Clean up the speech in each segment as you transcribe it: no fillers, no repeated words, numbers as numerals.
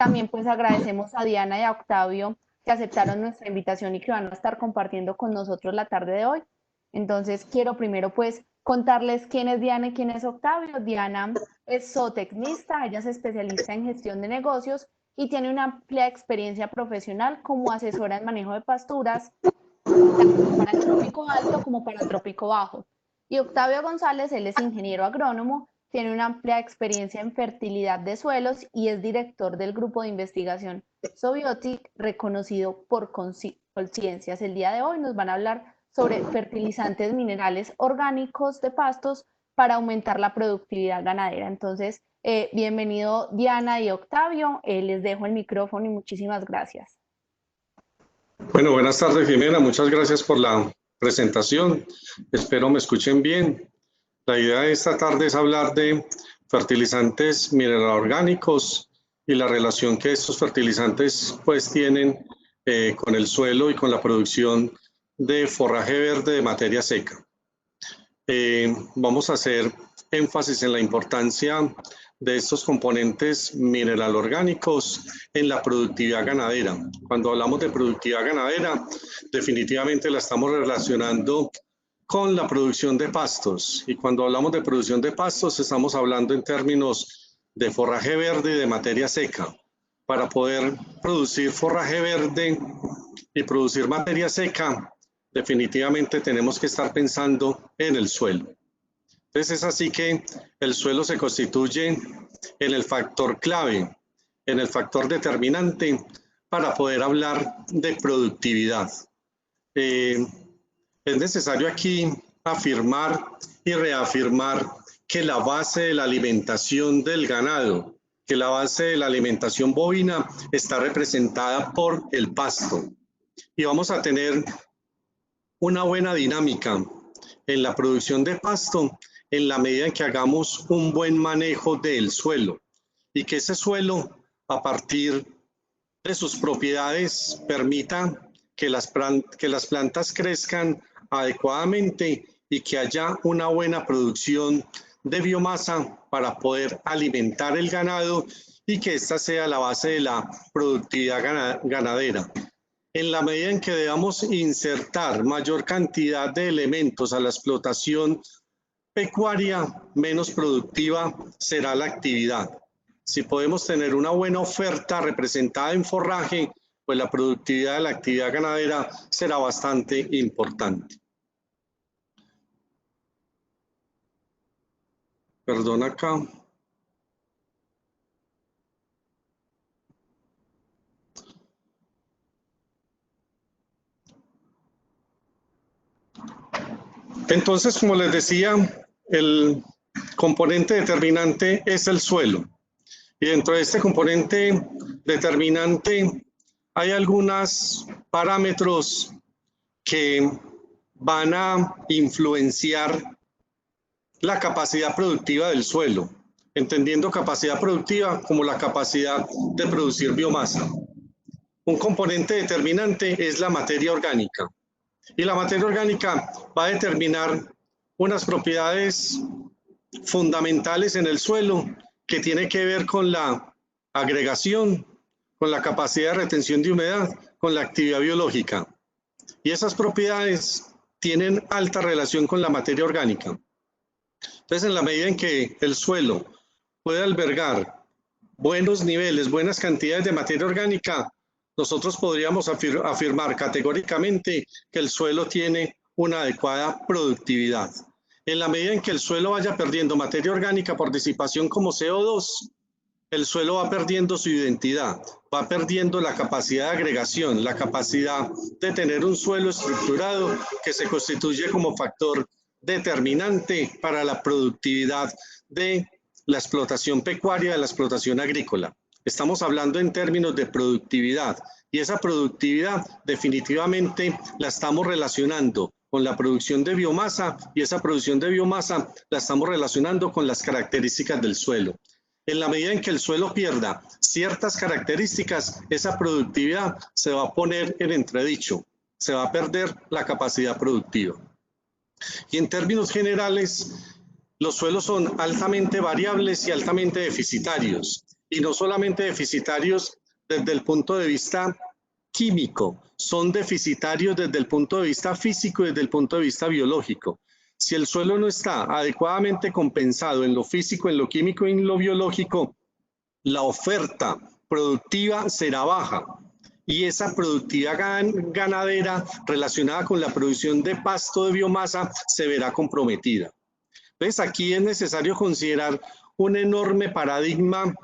También pues agradecemos a Diana y a Octavio que aceptaron nuestra invitación y que van a estar compartiendo con nosotros la tarde de hoy. Entonces quiero primero pues contarles quién es Diana y quién es Octavio. Diana es zootecnista, ella es especialista en gestión de negocios y tiene una amplia experiencia profesional como asesora en manejo de pasturas, tanto para el trópico alto como para el trópico bajo. Y Octavio González, él es ingeniero agrónomo, tiene una amplia experiencia en fertilidad de suelos y es director del grupo de investigación Sobiotic, reconocido por Colciencias. El día de hoy nos van a hablar sobre fertilizantes minerales orgánicos de pastos para aumentar la productividad ganadera. Entonces, bienvenido Diana y Octavio, les dejo el micrófono y muchísimas gracias. Bueno, buenas tardes, Jimena. Muchas gracias por la presentación. Espero me escuchen bien. La idea de esta tarde es hablar de fertilizantes mineralorgánicos y la relación que estos fertilizantes pues tienen con el suelo y con la producción de forraje verde de materia seca. Vamos a hacer énfasis en la importancia de estos componentes mineralorgánicos en la productividad ganadera. Cuando hablamos de productividad ganadera, definitivamente la estamos relacionando con la producción de pastos. Y cuando hablamos de producción de pastos, estamos hablando en términos de forraje verde y de materia seca. Para poder producir forraje verde y producir materia seca, definitivamente tenemos que estar pensando en el suelo. Entonces es así que el suelo se constituye en el factor clave, en el factor determinante para poder hablar de productividad. Es necesario aquí afirmar y reafirmar que la base de la alimentación del ganado, que la base de la alimentación bovina está representada por el pasto. Y vamos a tener una buena dinámica en la producción de pasto en la medida en que hagamos un buen manejo del suelo y que ese suelo, a partir de sus propiedades, permita que las plantas crezcan adecuadamente y que haya una buena producción de biomasa para poder alimentar el ganado y que esta sea la base de la productividad ganadera. En la medida en que debamos insertar mayor cantidad de elementos a la explotación pecuaria, menos productiva será la actividad. Si podemos tener una buena oferta representada en forraje, pues la productividad de la actividad ganadera será bastante importante. Perdón acá. Entonces, como les decía, el componente determinante es el suelo. Y dentro de este componente determinante hay algunos parámetros que van a influenciar la capacidad productiva del suelo, entendiendo capacidad productiva como la capacidad de producir biomasa. Un componente determinante es la materia orgánica. Y la materia orgánica va a determinar unas propiedades fundamentales en el suelo que tiene que ver con la agregación, con la capacidad de retención de humedad, con la actividad biológica. Y esas propiedades tienen alta relación con la materia orgánica. Entonces, en la medida en que el suelo puede albergar buenos niveles, buenas cantidades de materia orgánica, nosotros podríamos afirmar categóricamente que el suelo tiene una adecuada productividad. En la medida en que el suelo vaya perdiendo materia orgánica por disipación como CO2, el suelo va perdiendo su identidad, va perdiendo la capacidad de agregación, la capacidad de tener un suelo estructurado que se constituye como factor determinante para la productividad de la explotación pecuaria, de la explotación agrícola. Estamos hablando en términos de productividad y esa productividad definitivamente la estamos relacionando con la producción de biomasa y esa producción de biomasa la estamos relacionando con las características del suelo. En la medida en que el suelo pierda ciertas características, esa productividad se va a poner en entredicho, se va a perder la capacidad productiva. Y en términos generales, los suelos son altamente variables y altamente deficitarios. y no solamente deficitarios desde el punto de vista químico, son deficitarios desde el punto de vista físico y desde el punto de vista biológico. Si el suelo no está adecuadamente compensado en lo físico, en lo químico y en lo biológico, la oferta productiva será baja y esa productividad ganadera relacionada con la producción de pasto de biomasa se verá comprometida. Entonces, aquí es necesario considerar un enorme paradigma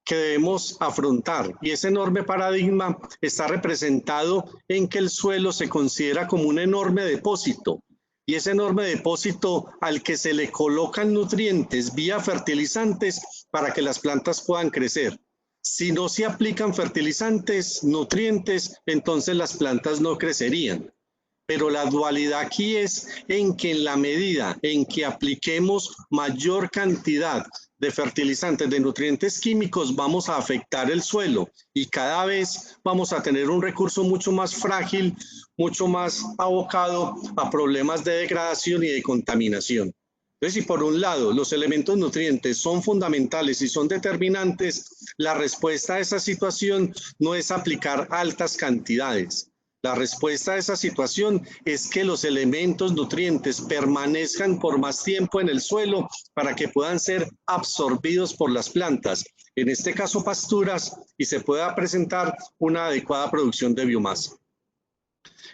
que debemos afrontar, y ese enorme paradigma está representado en que el suelo se considera como un enorme depósito, y ese enorme depósito al que se le colocan nutrientes vía fertilizantes para que las plantas puedan crecer. Si no se aplican fertilizantes, nutrientes, entonces las plantas no crecerían. Pero la dualidad aquí es en que en la medida en que apliquemos mayor cantidad de fertilizantes, de nutrientes químicos, vamos a afectar el suelo y cada vez vamos a tener un recurso mucho más frágil, mucho más abocado a problemas de degradación y de contaminación. Entonces, si por un lado los elementos nutrientes son fundamentales y son determinantes, la respuesta a esa situación no es aplicar altas cantidades. La respuesta a esa situación es que los elementos nutrientes permanezcan por más tiempo en el suelo para que puedan ser absorbidos por las plantas, en este caso pasturas, y se pueda presentar una adecuada producción de biomasa.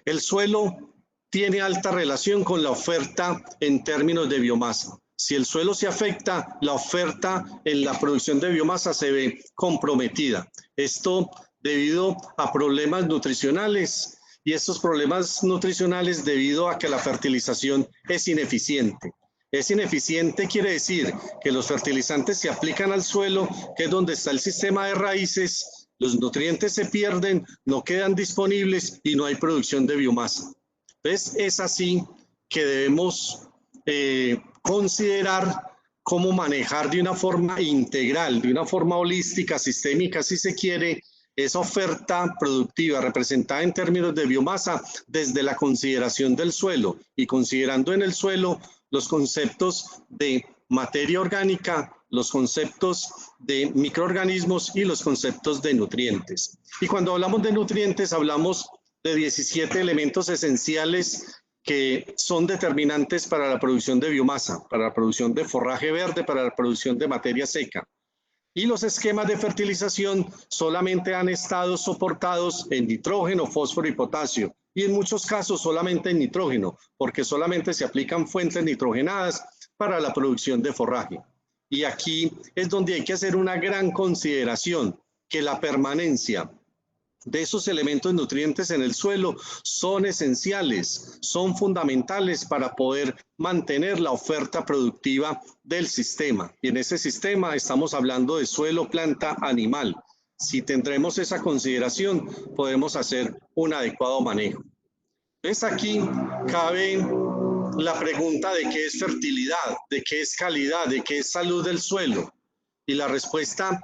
El suelo tiene alta relación con la oferta en términos de biomasa. Si el suelo se afecta, la oferta en la producción de biomasa se ve comprometida. Esto debido a problemas nutricionales, y estos problemas nutricionales debido a que la fertilización es ineficiente. Es ineficiente quiere decir que los fertilizantes se aplican al suelo, que es donde está el sistema de raíces, los nutrientes se pierden, no quedan disponibles y no hay producción de biomasa. Entonces es así que debemos considerar cómo manejar de una forma integral, de una forma holística, sistémica, si se quiere, esa oferta productiva representada en términos de biomasa desde la consideración del suelo y considerando en el suelo los conceptos de materia orgánica, los conceptos de microorganismos y los conceptos de nutrientes. Y cuando hablamos de nutrientes hablamos de 17 elementos esenciales que son determinantes para la producción de biomasa, para la producción de forraje verde, para la producción de materia seca. Y los esquemas de fertilización solamente han estado soportados en nitrógeno, fósforo y potasio, y en muchos casos solamente en nitrógeno, porque solamente se aplican fuentes nitrogenadas para la producción de forraje. Y aquí es donde hay que hacer una gran consideración, que la permanencia de esos elementos nutrientes en el suelo son esenciales, son fundamentales para poder mantener la oferta productiva del sistema. Y en ese sistema estamos hablando de suelo, planta, animal. Si tendremos esa consideración, podemos hacer un adecuado manejo. Entonces aquí cabe la pregunta de qué es fertilidad, de qué es calidad, de qué es salud del suelo. Y la respuesta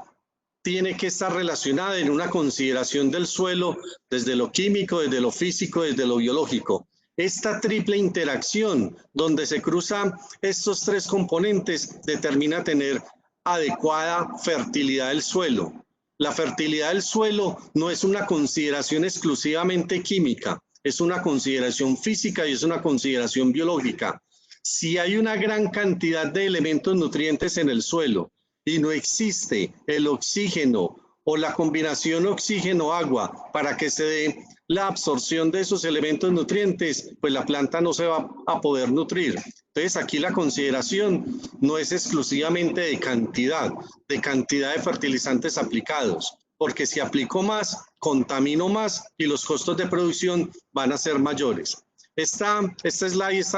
tiene que estar relacionada en una consideración del suelo desde lo químico, desde lo físico, desde lo biológico. Esta triple interacción donde se cruzan estos tres componentes determina tener adecuada fertilidad del suelo. La fertilidad del suelo no es una consideración exclusivamente química, es una consideración física y es una consideración biológica. Si hay una gran cantidad de elementos nutrientes en el suelo, y no existe el oxígeno o la combinación oxígeno-agua para que se dé la absorción de esos elementos nutrientes, pues la planta no se va a poder nutrir. Entonces aquí la consideración no es exclusivamente de cantidad de fertilizantes aplicados, porque si aplico más, contamino más y los costos de producción van a ser mayores. Esta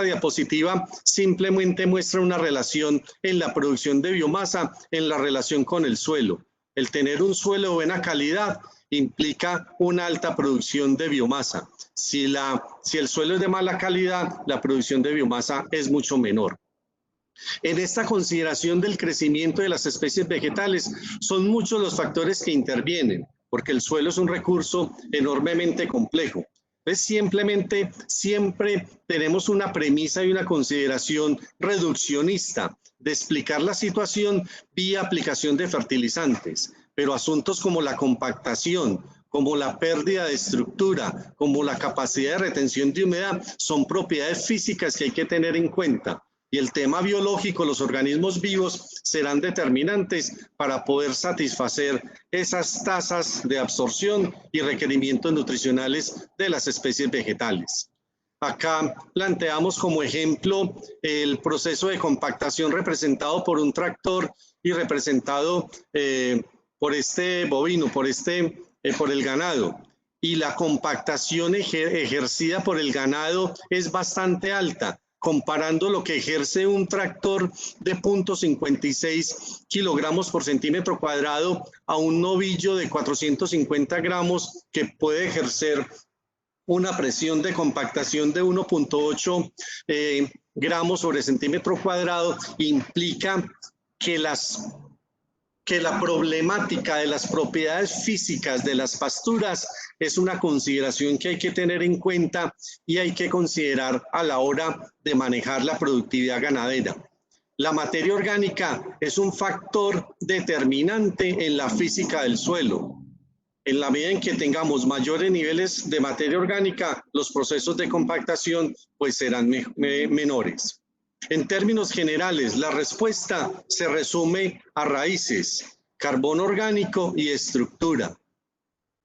diapositiva simplemente muestra una relación en la producción de biomasa, en la relación con el suelo. El tener un suelo de buena calidad implica una alta producción de biomasa. Si el suelo es de mala calidad, la producción de biomasa es mucho menor. En esta consideración del crecimiento de las especies vegetales, son muchos los factores que intervienen, porque el suelo es un recurso enormemente complejo. Entonces, siempre tenemos una premisa y una consideración reduccionista de explicar la situación vía aplicación de fertilizantes. pero asuntos como la compactación, como la pérdida de estructura, como la capacidad de retención de humedad, son propiedades físicas que hay que tener en cuenta. Y el tema biológico, los organismos vivos serán determinantes para poder satisfacer esas tasas de absorción y requerimientos nutricionales de las especies vegetales. Acá planteamos como ejemplo el proceso de compactación representado por un tractor y representado por este bovino, por el ganado. Y la compactación ejercida por el ganado es bastante alta, comparando lo que ejerce un tractor de 0.56 kilogramos por centímetro cuadrado a un novillo de 450 gramos que puede ejercer una presión de compactación de 1.8 gramos sobre centímetro cuadrado. Implica que la problemática de las propiedades físicas de las pasturas es una consideración que hay que tener en cuenta y hay que considerar a la hora de manejar la productividad ganadera. La materia orgánica es un factor determinante en la física del suelo. En la medida en que tengamos mayores niveles de materia orgánica, los procesos de compactación pues serán menores. En términos generales, la respuesta se resume a raíces, carbono orgánico y estructura.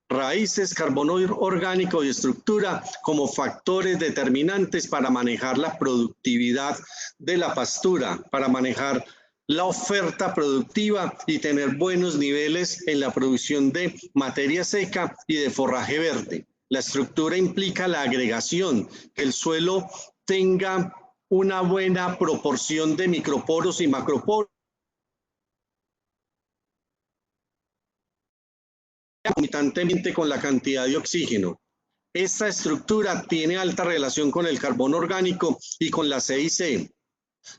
Raíces, carbono orgánico y estructura como factores determinantes para manejar la productividad de la pastura, para manejar la oferta productiva y tener buenos niveles en la producción de materia seca y de forraje verde. La estructura implica la agregación, que el suelo tenga una buena proporción de microporos y macroporos concomitantemente con la cantidad de oxígeno. Esta estructura tiene alta relación con el carbono orgánico y con la CIC,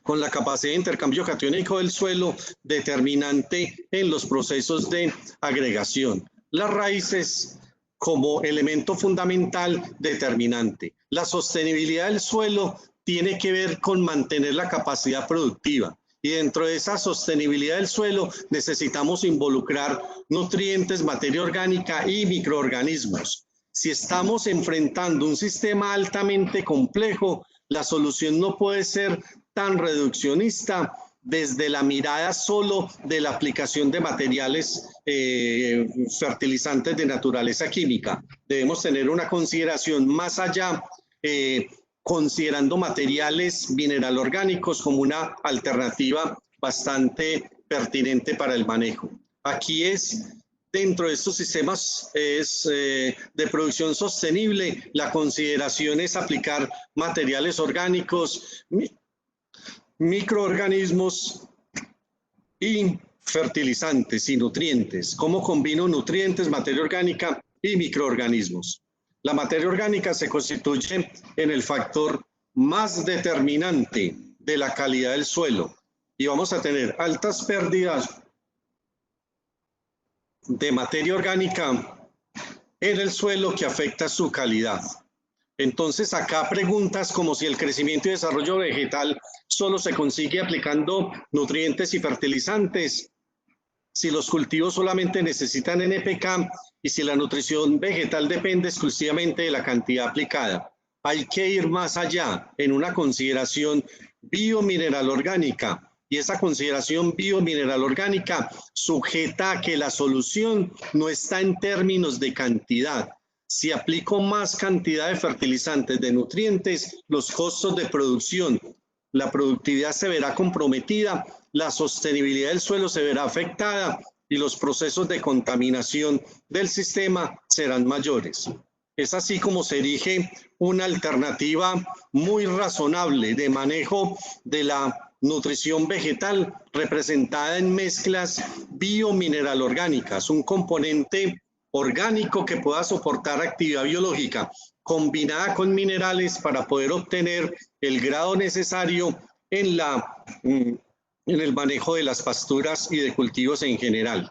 con la capacidad de intercambio catiónico del suelo, determinante en los procesos de agregación. Las raíces como elemento fundamental determinante. La sostenibilidad del suelo tiene que ver con mantener la capacidad productiva. Y dentro de esa sostenibilidad del suelo necesitamos involucrar nutrientes, materia orgánica y microorganismos. Si estamos enfrentando un sistema altamente complejo, la solución no puede ser tan reduccionista desde la mirada solo de la aplicación de materiales fertilizantes de naturaleza química. Debemos tener una consideración más allá, considerando materiales mineralorgánicos como una alternativa bastante pertinente para el manejo. Aquí dentro de estos sistemas de producción sostenible, la consideración es aplicar materiales orgánicos, microorganismos y fertilizantes y nutrientes. ¿Cómo combino nutrientes, materia orgánica y microorganismos? La materia orgánica se constituye en el factor más determinante de la calidad del suelo y vamos a tener altas pérdidas de materia orgánica en el suelo que afecta su calidad. Entonces acá preguntas como si el crecimiento y desarrollo vegetal solo se consigue aplicando nutrientes y fertilizantes, si los cultivos solamente necesitan NPK y si la nutrición vegetal depende exclusivamente de la cantidad aplicada. Hay que ir más allá en una consideración biomineral orgánica, y esa consideración biomineral orgánica sujeta a que la solución no está en términos de cantidad. Si aplico más cantidad de fertilizantes, de nutrientes, los costos de producción, la productividad se verá comprometida, la sostenibilidad del suelo se verá afectada y los procesos de contaminación del sistema serán mayores. Es así como se erige una alternativa muy razonable de manejo de la nutrición vegetal representada en mezclas biomineral orgánicas, un componente orgánico que pueda soportar actividad biológica combinada con minerales para poder obtener el grado necesario en el manejo de las pasturas y de cultivos en general.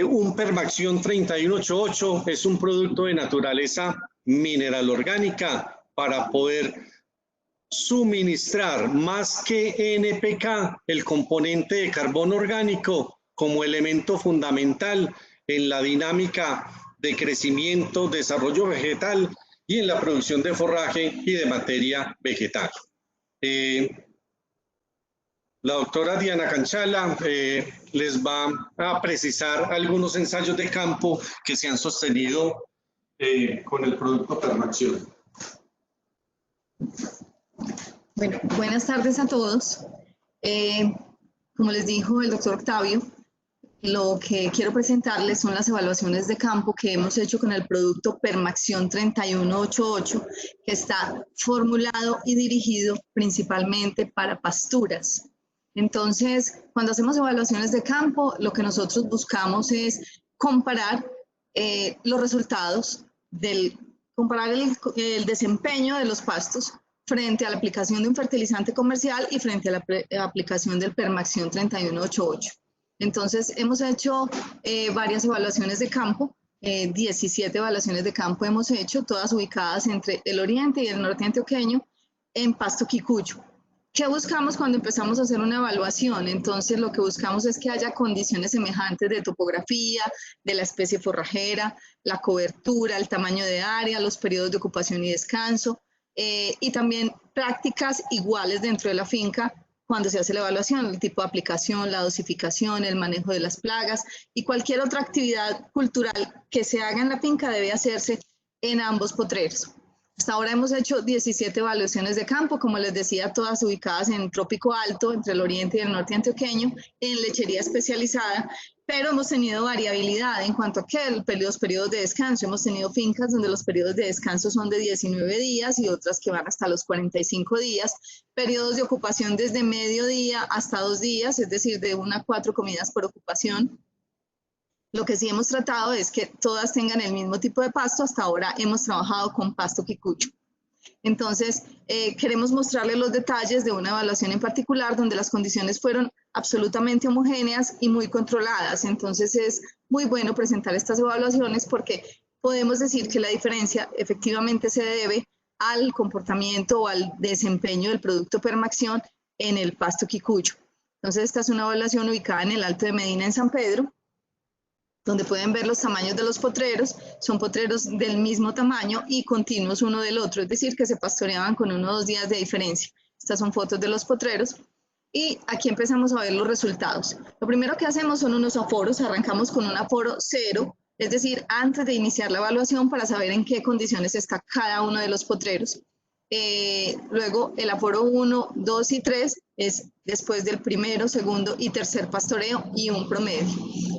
Un Permaxion 3188 es un producto de naturaleza mineral orgánica para poder suministrar más que NPK, el componente de carbono orgánico, como elemento fundamental en la dinámica de crecimiento, desarrollo vegetal y en la producción de forraje y de materia vegetal. La doctora Diana Canchala les va a precisar algunos ensayos de campo que se han sostenido con el producto Permaxion. Bueno, buenas tardes a todos. Como les dijo el doctor Octavio, lo que quiero presentarles son las evaluaciones de campo que hemos hecho con el producto Permaxion 3188, que está formulado y dirigido principalmente para pasturas. Entonces, cuando hacemos evaluaciones de campo, lo que nosotros buscamos es comparar los resultados comparar el desempeño de los pastos frente a la aplicación de un fertilizante comercial y frente a la aplicación del Permaxion 3188. Entonces, hemos hecho varias evaluaciones de campo, 17 evaluaciones de campo hemos hecho, todas ubicadas entre el oriente y el norte antioqueño en pasto quicuyo. ¿Qué buscamos cuando empezamos a hacer una evaluación? Entonces, lo que buscamos es que haya condiciones semejantes de topografía, de la especie forrajera, la cobertura, el tamaño de área, los periodos de ocupación y descanso, y también prácticas iguales dentro de la finca cuando se hace la evaluación, el tipo de aplicación, la dosificación, el manejo de las plagas y cualquier otra actividad cultural que se haga en la finca debe hacerse en ambos potreros. Hasta ahora hemos hecho 17 evaluaciones de campo, como les decía, todas ubicadas en Trópico Alto, entre el oriente y el norte antioqueño, en lechería especializada, pero hemos tenido variabilidad en cuanto a los periodos de descanso. Hemos tenido fincas donde los periodos de descanso son de 19 días y otras que van hasta los 45 días, periodos de ocupación desde mediodía hasta 2 días, es decir, de 1 a 4 comidas por ocupación. Lo que sí hemos tratado es que todas tengan el mismo tipo de pasto. Hasta ahora hemos trabajado con pasto quicuyo. Entonces, queremos mostrarles los detalles de una evaluación en particular donde las condiciones fueron absolutamente homogéneas y muy controladas. Entonces, es muy bueno presentar estas evaluaciones porque podemos decir que la diferencia efectivamente se debe al comportamiento o al desempeño del producto Permaxion en el pasto quicuyo. Entonces, esta es una evaluación ubicada en el Alto de Medina, en San Pedro, donde pueden ver los tamaños de los potreros. Son potreros del mismo tamaño y continuos uno del otro, es decir, que se pastoreaban con 1 o 2 días de diferencia. Estas son fotos de los potreros y aquí empezamos a ver los resultados. Lo primero que hacemos son unos aforos, arrancamos con un aforo 0, es decir, antes de iniciar la evaluación para saber en qué condiciones está cada uno de los potreros. Luego el aforo 1, 2 y 3 es después del primero, segundo y tercer pastoreo y un promedio.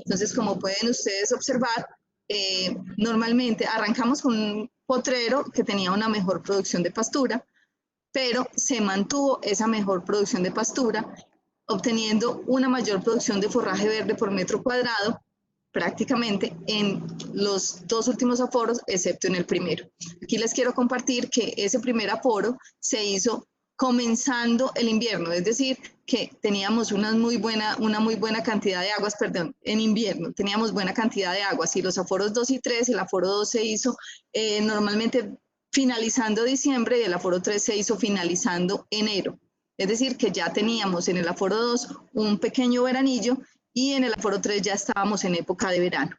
Entonces, como pueden ustedes observar, normalmente arrancamos con un potrero que tenía una mejor producción de pastura, pero se mantuvo esa mejor producción de pastura, obteniendo una mayor producción de forraje verde por metro cuadrado, prácticamente en los 2 últimos aforos, excepto en el primero. Aquí les quiero compartir que ese primer aforo se hizo comenzando el invierno, es decir, que teníamos una muy buena cantidad de aguas, perdón, en invierno teníamos buena cantidad de aguas, y los aforos 2 y 3, el aforo 2 se hizo normalmente finalizando diciembre y el aforo 3 se hizo finalizando enero. Es decir, que ya teníamos en el aforo 2 un pequeño veranillo y en el aforo 3 ya estábamos en época de verano.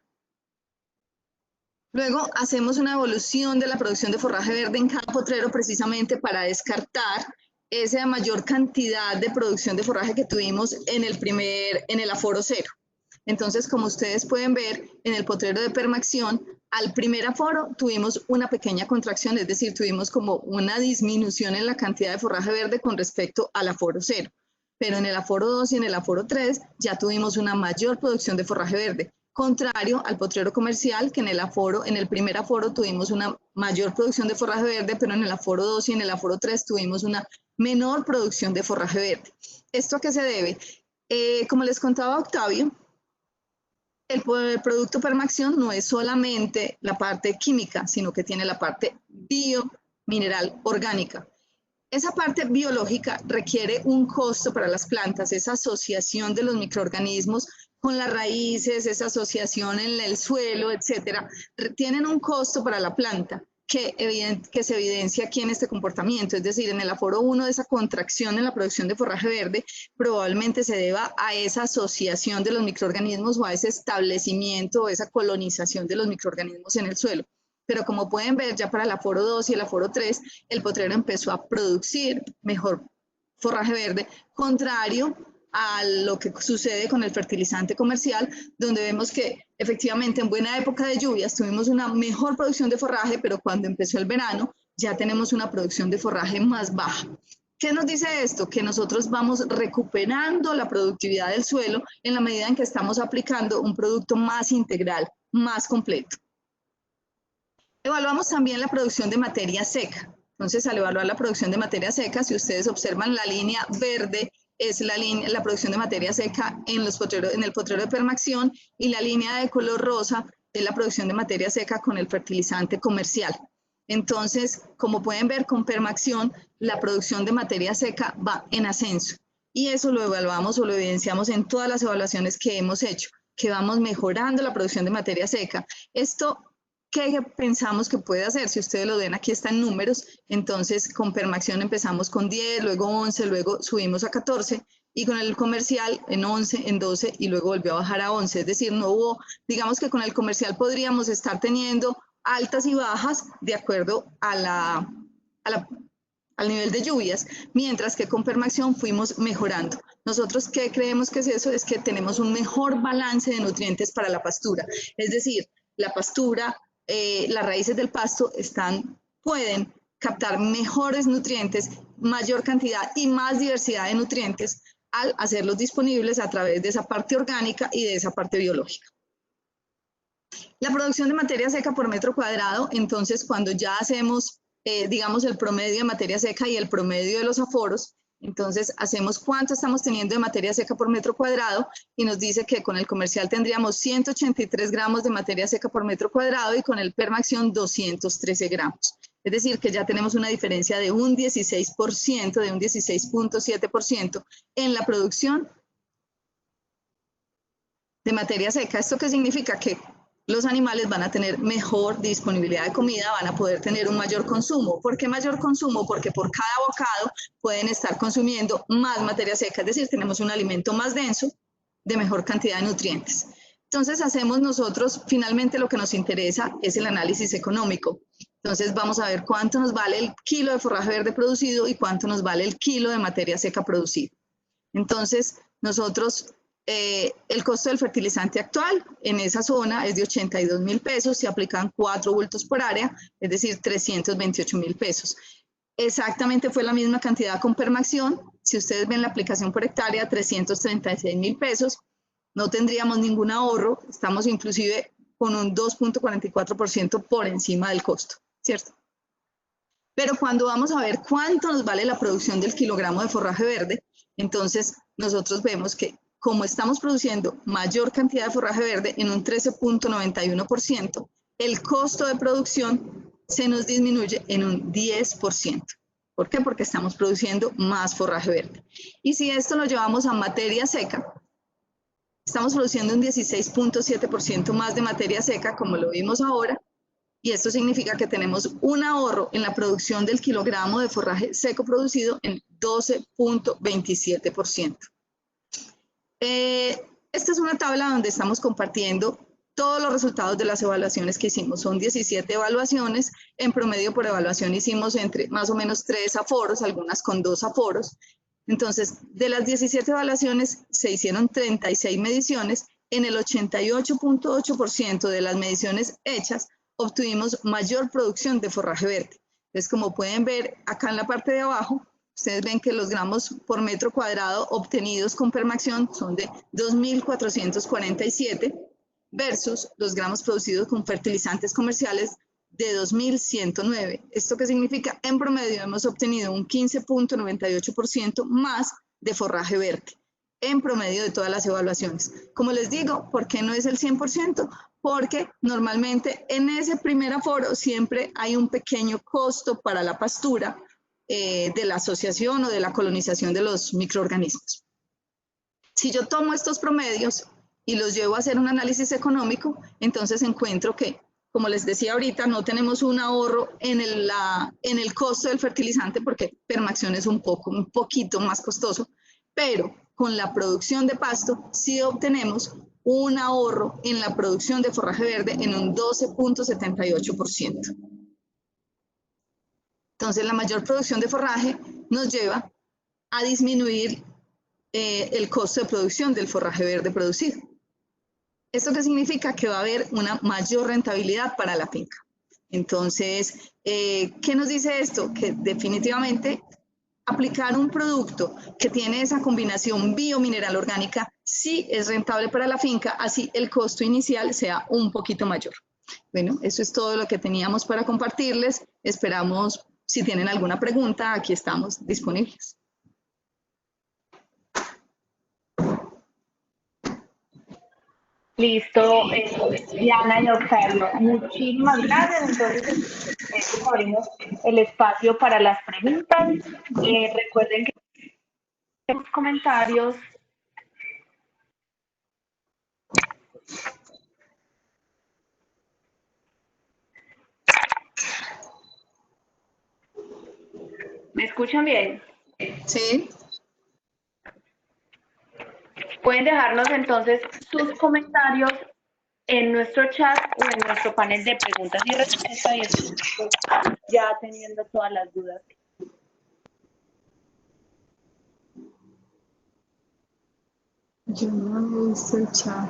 Luego hacemos una evolución de la producción de forraje verde en cada potrero precisamente para descartar esa mayor cantidad de producción de forraje que tuvimos en el aforo 0. Entonces, como ustedes pueden ver, en el potrero de Permaxion, al primer aforo tuvimos una pequeña contracción, es decir, tuvimos como una disminución en la cantidad de forraje verde con respecto al aforo 0. Pero en el aforo 2 y en el aforo 3 ya tuvimos una mayor producción de forraje verde, contrario al potrero comercial, que en el primer aforo tuvimos una mayor producción de forraje verde, pero en el aforo 2 y en el aforo 3 tuvimos una menor producción de forraje verde. ¿Esto a qué se debe? Como les contaba Octavio, el producto Permaxion no es solamente la parte química, sino que tiene la parte biomineral orgánica. Esa parte biológica requiere un costo para las plantas, esa asociación de los microorganismos con las raíces, esa asociación en el suelo, etcétera, tienen un costo para la planta que se evidencia aquí en este comportamiento, es decir, en el aforo 1 de esa contracción en la producción de forraje verde probablemente se deba a esa asociación de los microorganismos o a ese establecimiento o esa colonización de los microorganismos en el suelo. Pero como pueden ver, ya para el aforo 2 y el aforo 3, el potrero empezó a producir mejor forraje verde, contrario a lo que sucede con el fertilizante comercial, donde vemos que efectivamente en buena época de lluvias tuvimos una mejor producción de forraje, pero cuando empezó el verano ya tenemos una producción de forraje más baja. ¿Qué nos dice esto? Que nosotros vamos recuperando la productividad del suelo en la medida en que estamos aplicando un producto más integral, más completo. Evaluamos también la producción de materia seca. Entonces, al evaluar la producción de materia seca, si ustedes observan la línea verde, es la producción de materia seca en el potrero de Permaxión, y la línea de color rosa es la producción de materia seca con el fertilizante comercial. Entonces, como pueden ver, con Permaxión la producción de materia seca va en ascenso, y eso lo evaluamos o lo evidenciamos en todas las evaluaciones que hemos hecho, que vamos mejorando la producción de materia seca. Esto, ¿qué pensamos que puede hacer? Si ustedes lo ven, aquí están números. Entonces, con Permaxión empezamos con 10, luego 11, luego subimos a 14, y con el comercial en 11, en 12, y luego volvió a bajar a 11. Es decir, no hubo, digamos que con el comercial podríamos estar teniendo altas y bajas de acuerdo al nivel de lluvias, mientras que con Permaxión fuimos mejorando. Nosotros, ¿qué creemos que es eso? Es que tenemos un mejor balance de nutrientes para la pastura. Es decir, la pastura, las raíces del pasto pueden captar mejores nutrientes, mayor cantidad y más diversidad de nutrientes al hacerlos disponibles a través de esa parte orgánica y de esa parte biológica. La producción de materia seca por metro cuadrado, entonces cuando ya hacemos, digamos, el promedio de materia seca y el promedio de los aforos, entonces hacemos cuánto estamos teniendo de materia seca por metro cuadrado, y nos dice que con el comercial tendríamos 183 gramos de materia seca por metro cuadrado y con el Permaxión 213 gramos. Es decir, que ya tenemos una diferencia de un 16%, de un 16.7% en la producción de materia seca. ¿Esto qué significa? Que los animales van a tener mejor disponibilidad de comida, van a poder tener un mayor consumo. ¿Por qué mayor consumo? Porque por cada bocado pueden estar consumiendo más materia seca, es decir, tenemos un alimento más denso, de mejor cantidad de nutrientes. Entonces hacemos nosotros, finalmente lo que nos interesa es el análisis económico. Entonces vamos a ver cuánto nos vale el kilo de forraje verde producido y cuánto nos vale el kilo de materia seca producido. Entonces nosotros, el costo del fertilizante actual en esa zona es de 82.000 pesos, se aplican 4 bultos por área, es decir, 328.000 pesos. Exactamente fue la misma cantidad con Permaxión. Si ustedes ven la aplicación por hectárea, 336.000 pesos, no tendríamos ningún ahorro, estamos inclusive con un 2.44% por encima del costo, ¿cierto? Pero cuando vamos a ver cuánto nos vale la producción del kilogramo de forraje verde, entonces nosotros vemos que como estamos produciendo mayor cantidad de forraje verde en un 13.91%, el costo de producción se nos disminuye en un 10%. ¿Por qué? Porque estamos produciendo más forraje verde. Y si esto lo llevamos a materia seca, estamos produciendo un 16.7% más de materia seca, como lo vimos ahora, y esto significa que tenemos un ahorro en la producción del kilogramo de forraje seco producido en 12.27%. Esta es una tabla donde estamos compartiendo todos los resultados de las evaluaciones que hicimos. Son 17 evaluaciones, en promedio por evaluación hicimos entre más o menos 3 aforos, algunas con 2 aforos. Entonces, de las 17 evaluaciones se hicieron 36 mediciones. En el 88.8% de las mediciones hechas obtuvimos mayor producción de forraje verde. Entonces, como pueden ver acá en la parte de abajo, ustedes ven que los gramos por metro cuadrado obtenidos con Permaxión son de 2.447 versus los gramos producidos con fertilizantes comerciales de 2.109. ¿Esto qué significa? En promedio hemos obtenido un 15.98% más de forraje verde en promedio de todas las evaluaciones. Como les digo, ¿por qué no es el 100%? Porque normalmente en ese primer aforo siempre hay un pequeño costo para la pastura de la asociación o de la colonización de los microorganismos. Si yo tomo estos promedios y los llevo a hacer un análisis económico, entonces encuentro que como les decía ahorita, no tenemos un ahorro en el costo del fertilizante porque Permaxión es un poquito más costoso, pero con la producción de pasto sí obtenemos un ahorro en la producción de forraje verde en un 12.78%. Entonces, la mayor producción de forraje nos lleva a disminuir el costo de producción del forraje verde producido. ¿Esto qué significa? Que va a haber una mayor rentabilidad para la finca. Entonces, ¿qué nos dice esto? Que definitivamente aplicar un producto que tiene esa combinación biomineral orgánica sí es rentable para la finca, así el costo inicial sea un poquito mayor. Bueno, eso es todo lo que teníamos para compartirles. Esperamos, si tienen alguna pregunta, aquí estamos disponibles. Listo, Diana y Octavio, muchísimas gracias. Entonces, abrimos el espacio para las preguntas. Recuerden que los comentarios. ¿Me escuchan bien? Sí. Pueden dejarnos entonces sus comentarios en nuestro chat o en nuestro panel de preguntas y respuestas, y estamos ya teniendo todas las dudas. Yo no he visto el chat.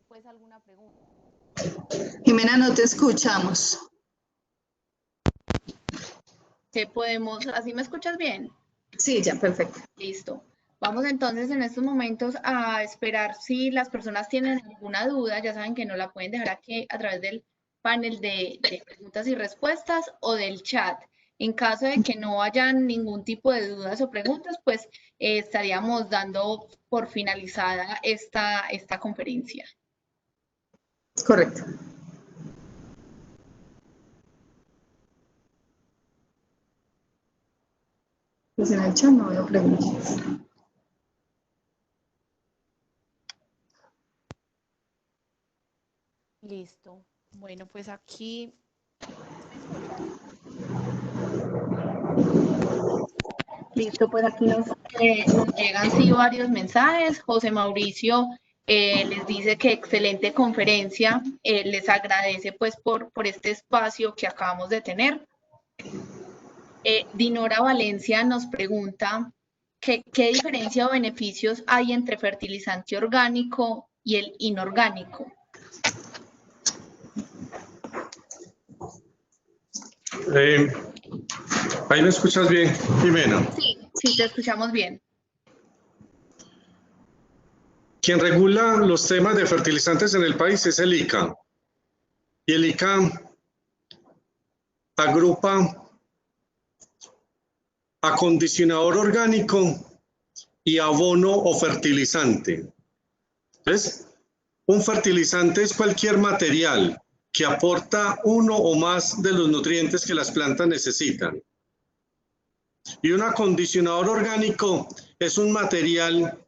Pues alguna pregunta. Jimena, no te escuchamos. ¿Qué podemos? ¿Así me escuchas bien? Sí, ya, perfecto. Listo. Vamos entonces en estos momentos a esperar si las personas tienen alguna duda. Ya saben que no la pueden dejar aquí a través del panel de preguntas y respuestas o del chat. En caso de que no hayan ningún tipo de dudas o preguntas, pues estaríamos dando por finalizada esta conferencia. Correcto. Pues en el chat no veo preguntas. Listo. Bueno, pues aquí listo, pues aquí nos llegan sí varios mensajes. José Mauricio les dice que excelente conferencia, les agradece pues por este espacio que acabamos de tener. Dinora Valencia nos pregunta qué diferencia o beneficios hay entre fertilizante orgánico y el inorgánico. ¿Ahí me escuchas bien, Jimena? Sí, te escuchamos bien. Quien regula los temas de fertilizantes en el país es el ICA. Y el ICA agrupa acondicionador orgánico y abono o fertilizante. Entonces, un fertilizante es cualquier material que aporta uno o más de los nutrientes que las plantas necesitan. Y un acondicionador orgánico es un material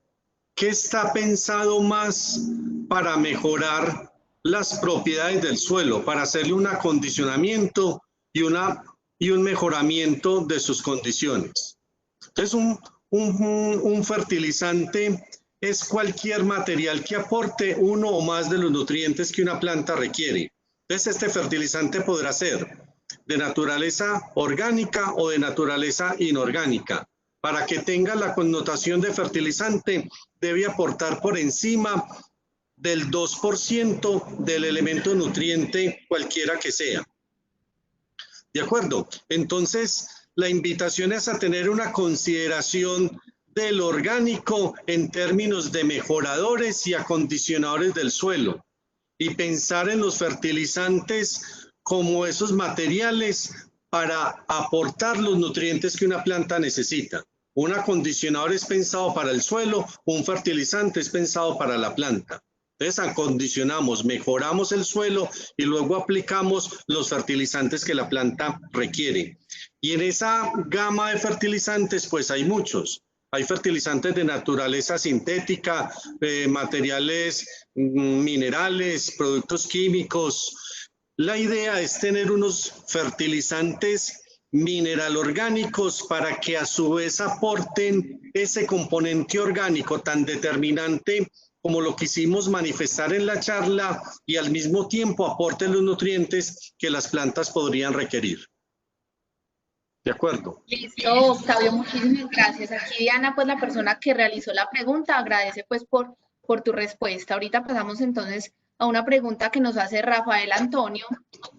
que está pensado más para mejorar las propiedades del suelo, para hacerle un acondicionamiento y un mejoramiento de sus condiciones. Entonces, un fertilizante es cualquier material que aporte uno o más de los nutrientes que una planta requiere. Entonces, este fertilizante podrá ser de naturaleza orgánica o de naturaleza inorgánica. Para que tenga la connotación de fertilizante, debe aportar por encima del 2% del elemento nutriente, cualquiera que sea. ¿De acuerdo? Entonces, la invitación es a tener una consideración del orgánico en términos de mejoradores y acondicionadores del suelo y pensar en los fertilizantes como esos materiales para aportar los nutrientes que una planta necesita. Un acondicionador es pensado para el suelo, un fertilizante es pensado para la planta. Entonces acondicionamos, mejoramos el suelo y luego aplicamos los fertilizantes que la planta requiere. Y en esa gama de fertilizantes pues hay muchos. Hay fertilizantes de naturaleza sintética, materiales minerales, productos químicos. La idea es tener unos fertilizantes mineral orgánicos para que a su vez aporten ese componente orgánico tan determinante como lo quisimos manifestar en la charla y al mismo tiempo aporten los nutrientes que las plantas podrían requerir. ¿De acuerdo? Listo, Octavio, muchísimas gracias. Aquí Diana, pues la persona que realizó la pregunta, agradece pues por tu respuesta. Ahorita pasamos entonces a una pregunta que nos hace Rafael Antonio.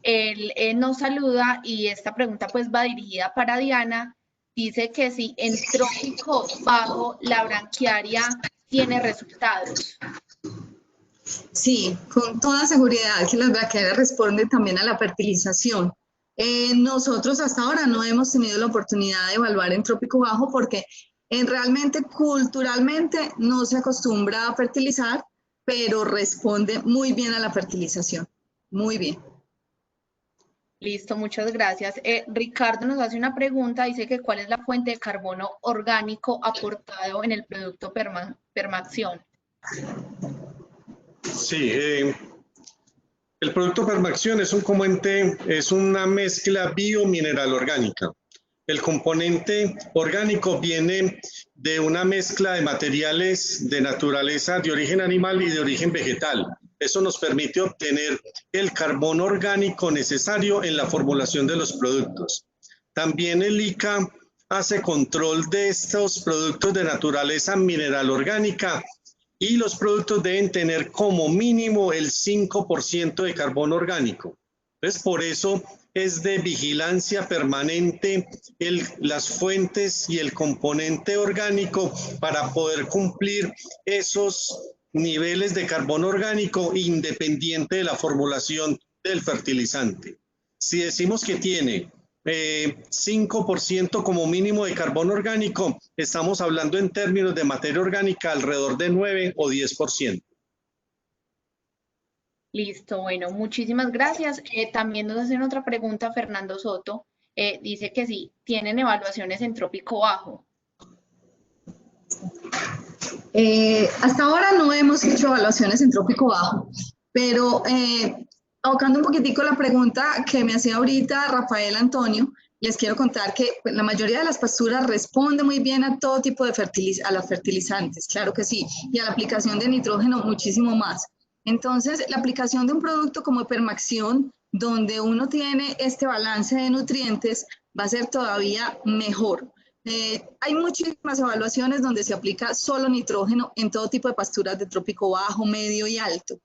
Él nos saluda y esta pregunta pues va dirigida para Diana. Dice que si en trópico bajo la branquiaria tiene resultados. Sí, con toda seguridad que las branquiarias responden también a la fertilización. Nosotros hasta ahora no hemos tenido la oportunidad de evaluar en trópico bajo porque realmente culturalmente no se acostumbra a fertilizar, pero responde muy bien a la fertilización, muy bien. Listo, muchas gracias. Ricardo nos hace una pregunta, dice que ¿cuál es la fuente de carbono orgánico aportado en el producto Permaxion? Sí, el producto Permaxion es un componente, es una mezcla biomineral orgánica. El componente orgánico viene de una mezcla de materiales de naturaleza de origen animal y de origen vegetal. Eso nos permite obtener el carbono orgánico necesario en la formulación de los productos. También el ICA hace control de estos productos de naturaleza mineral orgánica y los productos deben tener como mínimo el 5% de carbono orgánico. Entonces, por eso es de vigilancia permanente las fuentes y el componente orgánico para poder cumplir esos niveles de carbono orgánico independiente de la formulación del fertilizante. Si decimos que tiene 5% como mínimo de carbono orgánico, estamos hablando en términos de materia orgánica alrededor de 9 o 10%. Listo, bueno, muchísimas gracias. También nos hacen otra pregunta Fernando Soto. Dice que sí, tienen evaluaciones en trópico bajo. Hasta ahora no hemos hecho evaluaciones en trópico bajo, pero abocando un poquitico la pregunta que me hacía ahorita Rafael Antonio, les quiero contar que la mayoría de las pasturas responde muy bien a todo tipo de fertilizantes, claro que sí, y a la aplicación de nitrógeno muchísimo más. Entonces, la aplicación de un producto como Permaxion, donde uno tiene este balance de nutrientes, va a ser todavía mejor. Hay muchísimas evaluaciones donde se aplica solo nitrógeno en todo tipo de pasturas de trópico bajo, medio y alto,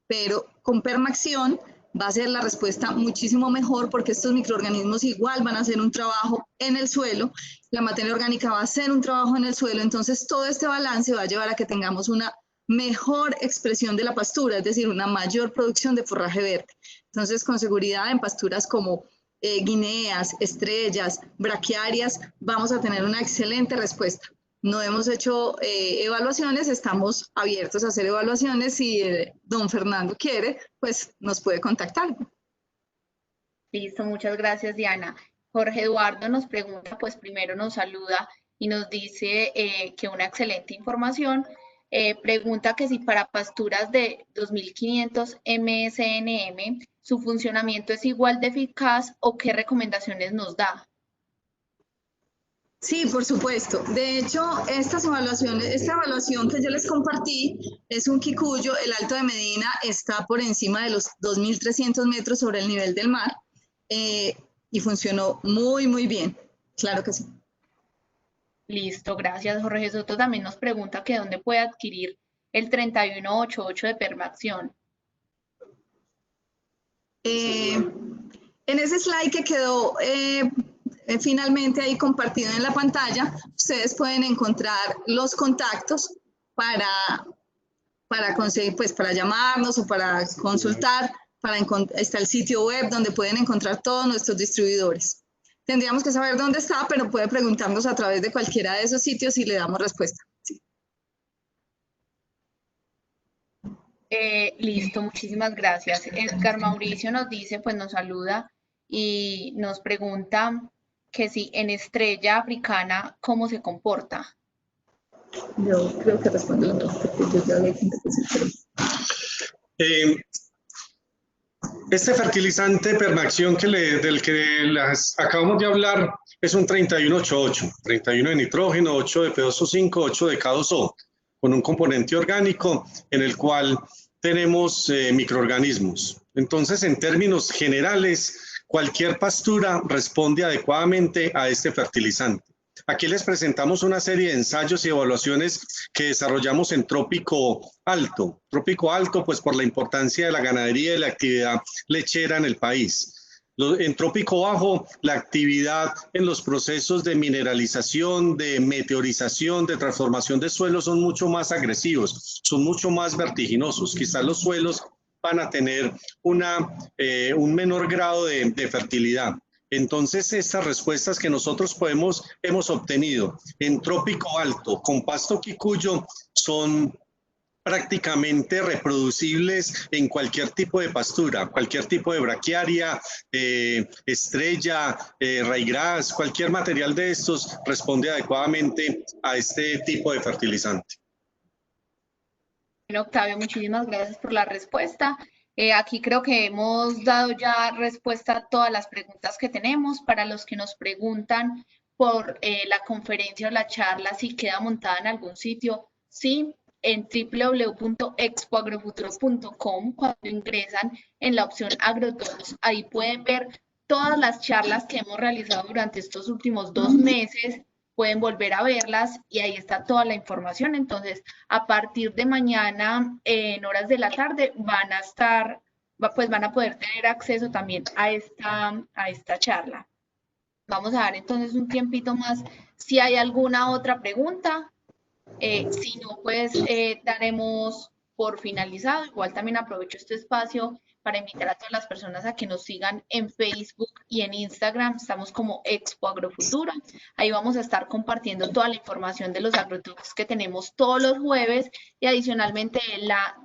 pero con Permaxion va a ser la respuesta muchísimo mejor porque estos microorganismos igual van a hacer un trabajo en el suelo, la materia orgánica va a hacer un trabajo en el suelo, entonces todo este balance va a llevar a que tengamos una mejor expresión de la pastura, es decir, una mayor producción de forraje verde. Entonces, con seguridad en pasturas como guineas, estrellas, braquiarias, vamos a tener una excelente respuesta. No hemos hecho evaluaciones, estamos abiertos a hacer evaluaciones. Si don Fernando quiere, pues nos puede contactar. Listo, muchas gracias, Diana. Jorge Eduardo nos pregunta, pues primero nos saluda y nos dice que una excelente información. Pregunta que si para pasturas de 2500 MSNM su funcionamiento es igual de eficaz o qué recomendaciones nos da. Sí, por supuesto. De hecho, esta evaluación que yo les compartí es un Kikuyo. El Alto de Medina está por encima de los 2.300 metros sobre el nivel del mar y funcionó muy, muy bien. Claro que sí. Listo, gracias. Jorge Soto también nos pregunta que dónde puede adquirir el 3188 de Permaxion. En ese slide que quedó finalmente ahí compartido en la pantalla, ustedes pueden encontrar los contactos para conseguir, pues para llamarnos o para consultar, está el sitio web donde pueden encontrar todos nuestros distribuidores. Tendríamos que saber dónde está, pero puede preguntarnos a través de cualquiera de esos sitios y le damos respuesta. Sí. Listo, muchísimas gracias. Edgar Mauricio nos dice, pues nos saluda y nos pregunta que si en estrella africana, ¿cómo se comporta? Yo creo que respondo la dos, porque yo ya le contesté. Este fertilizante Permaxion del que las acabamos de hablar es un 3188, 31 de nitrógeno, 8 de P2O5, 8 de K2O, con un componente orgánico en el cual tenemos microorganismos. Entonces, en términos generales, cualquier pastura responde adecuadamente a este fertilizante. Aquí les presentamos una serie de ensayos y evaluaciones que desarrollamos en Trópico Alto. Trópico Alto, pues por la importancia de la ganadería y la actividad lechera en el país. En Trópico Bajo, la actividad en los procesos de mineralización, de meteorización, de transformación de suelos son mucho más agresivos, son mucho más vertiginosos. Quizás los suelos van a tener un menor grado de fertilidad. Entonces, estas respuestas que nosotros hemos obtenido en Trópico Alto con pasto quicuyo son prácticamente reproducibles en cualquier tipo de pastura, cualquier tipo de braquiaria, estrella, ryegrass, cualquier material de estos responde adecuadamente a este tipo de fertilizante. Bueno, Octavio, muchísimas gracias por la respuesta. Aquí creo que hemos dado ya respuesta a todas las preguntas que tenemos. Para los que nos preguntan por la conferencia o la charla, si queda montada en algún sitio, sí, en www.expoagrofuturo.com, cuando ingresan en la opción Agrotalks, ahí pueden ver todas las charlas que hemos realizado durante estos últimos 2 meses, pueden volver a verlas y ahí está toda la información. Entonces, a partir de mañana, en horas de la tarde, van a poder tener acceso también a esta charla. Vamos a dar entonces un tiempito más si hay alguna otra pregunta. Si no, pues daremos por finalizado. Igual también aprovecho este espacio para invitar a todas las personas a que nos sigan en Facebook y en Instagram. Estamos como Expo Agrofuturo. Ahí vamos a estar compartiendo toda la información de los agrotalks que tenemos todos los jueves y adicionalmente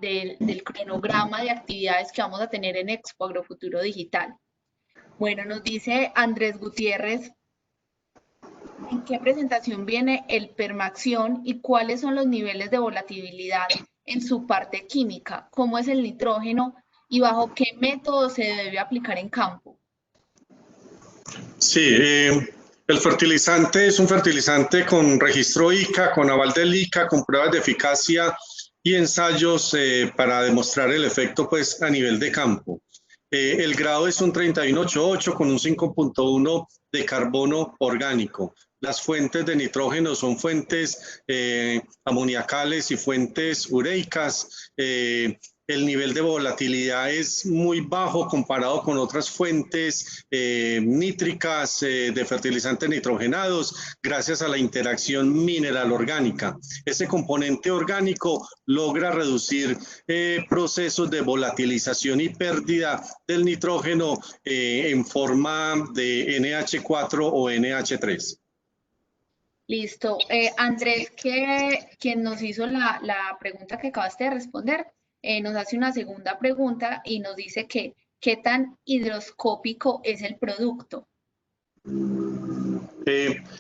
del cronograma de actividades que vamos a tener en Expo Agrofuturo Digital. Bueno, nos dice Andrés Gutiérrez, ¿en qué presentación viene el Permaxion y cuáles son los niveles de volatilidad en su parte química? ¿Cómo es el nitrógeno y bajo qué método se debe aplicar en campo? Sí, el fertilizante es un fertilizante con registro ICA, con aval del ICA, con pruebas de eficacia y ensayos para demostrar el efecto pues, a nivel de campo. El grado es un 3188 con un 5.1 de carbono orgánico. Las fuentes de nitrógeno son fuentes amoniacales y fuentes ureicas. El nivel de volatilidad es muy bajo comparado con otras fuentes nítricas de fertilizantes nitrogenados gracias a la interacción mineral-orgánica. Ese componente orgánico logra reducir procesos de volatilización y pérdida del nitrógeno en forma de NH4 o NH3. Listo. Andrés, quien nos hizo la pregunta que acabaste de responder, nos hace una segunda pregunta y nos dice que ¿qué tan higroscópico es el producto?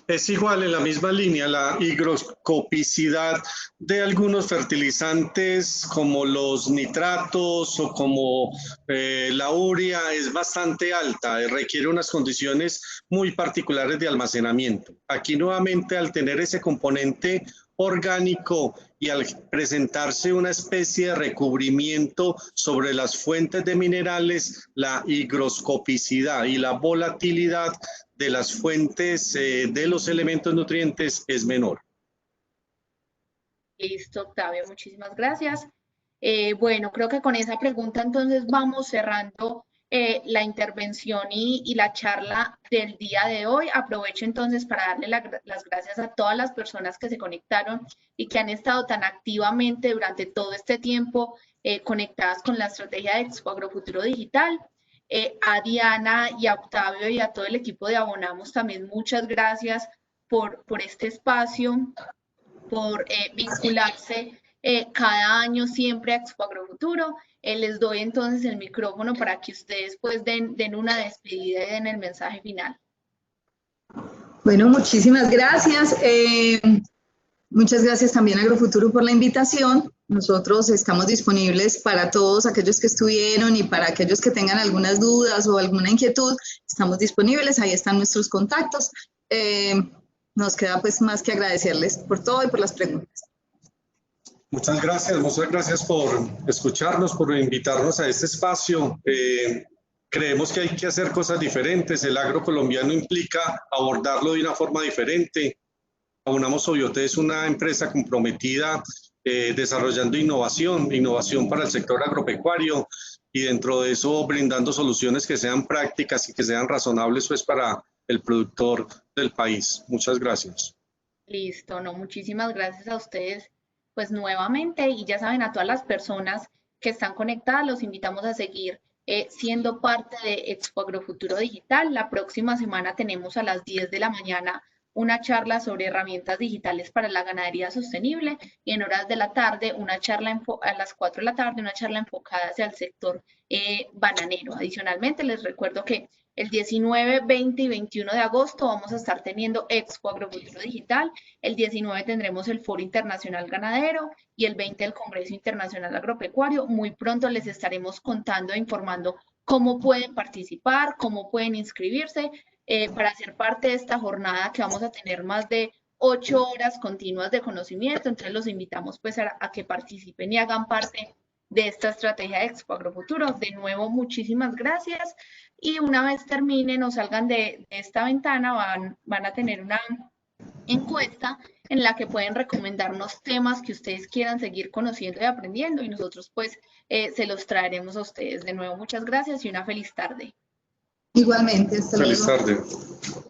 Es igual en la misma línea, la higroscopicidad de algunos fertilizantes como los nitratos o como la urea es bastante alta, requiere unas condiciones muy particulares de almacenamiento. Aquí nuevamente al tener ese componente orgánico y al presentarse una especie de recubrimiento sobre las fuentes de minerales, la higroscopicidad y la volatilidad de las fuentes de los elementos nutrientes es menor. Listo, Octavio, muchísimas gracias. Bueno, creo que con esa pregunta entonces vamos cerrando la intervención y la charla del día de hoy. Aprovecho entonces para darle las gracias a todas las personas que se conectaron y que han estado tan activamente durante todo este tiempo conectadas con la estrategia de Expo Agrofuturo Digital. A Diana y a Octavio y a todo el equipo de Abonamos también muchas gracias por este espacio, por vincularse cada año siempre a Expo Agrofuturo. Les doy entonces el micrófono para que ustedes pues den una despedida y den el mensaje final. Bueno, muchísimas gracias. Muchas gracias también a Agrofuturo por la invitación. Nosotros estamos disponibles para todos aquellos que estuvieron y para aquellos que tengan algunas dudas o alguna inquietud. Estamos disponibles, ahí están nuestros contactos. Nos queda pues más que agradecerles por todo y por las preguntas. Muchas gracias por escucharnos, por invitarnos a este espacio. Creemos que hay que hacer cosas diferentes. El agro colombiano implica abordarlo de una forma diferente. Abonamos Obiote es una empresa comprometida desarrollando innovación para el sector agropecuario y dentro de eso brindando soluciones que sean prácticas y que sean razonables pues para el productor del país. Muchas gracias. Listo, no, muchísimas gracias a ustedes pues nuevamente, y ya saben, a todas las personas que están conectadas los invitamos a seguir siendo parte de Expo Agrofuturo Digital. La próxima semana tenemos a las 10 de la mañana una charla sobre herramientas digitales para la ganadería sostenible y en horas de la tarde una charla a las 4 de la tarde una charla enfocada hacia el sector bananero. Adicionalmente les recuerdo que el 19, 20 y 21 de agosto vamos a estar teniendo Expo Agrofuturo Digital. El 19 tendremos el Foro Internacional Ganadero y el 20 el Congreso Internacional Agropecuario. Muy pronto les estaremos contando e informando cómo pueden participar, cómo pueden inscribirse para ser parte de esta jornada que vamos a tener más de 8 horas continuas de conocimiento. Entonces los invitamos pues a que participen y hagan parte de esta estrategia de Expo Agrofuturo. De nuevo, muchísimas gracias. Y una vez terminen o salgan de esta ventana, van a tener una encuesta en la que pueden recomendarnos temas que ustedes quieran seguir conociendo y aprendiendo, y nosotros pues se los traeremos a ustedes. De nuevo, muchas gracias y una feliz tarde. Igualmente, hasta luego. Feliz tarde.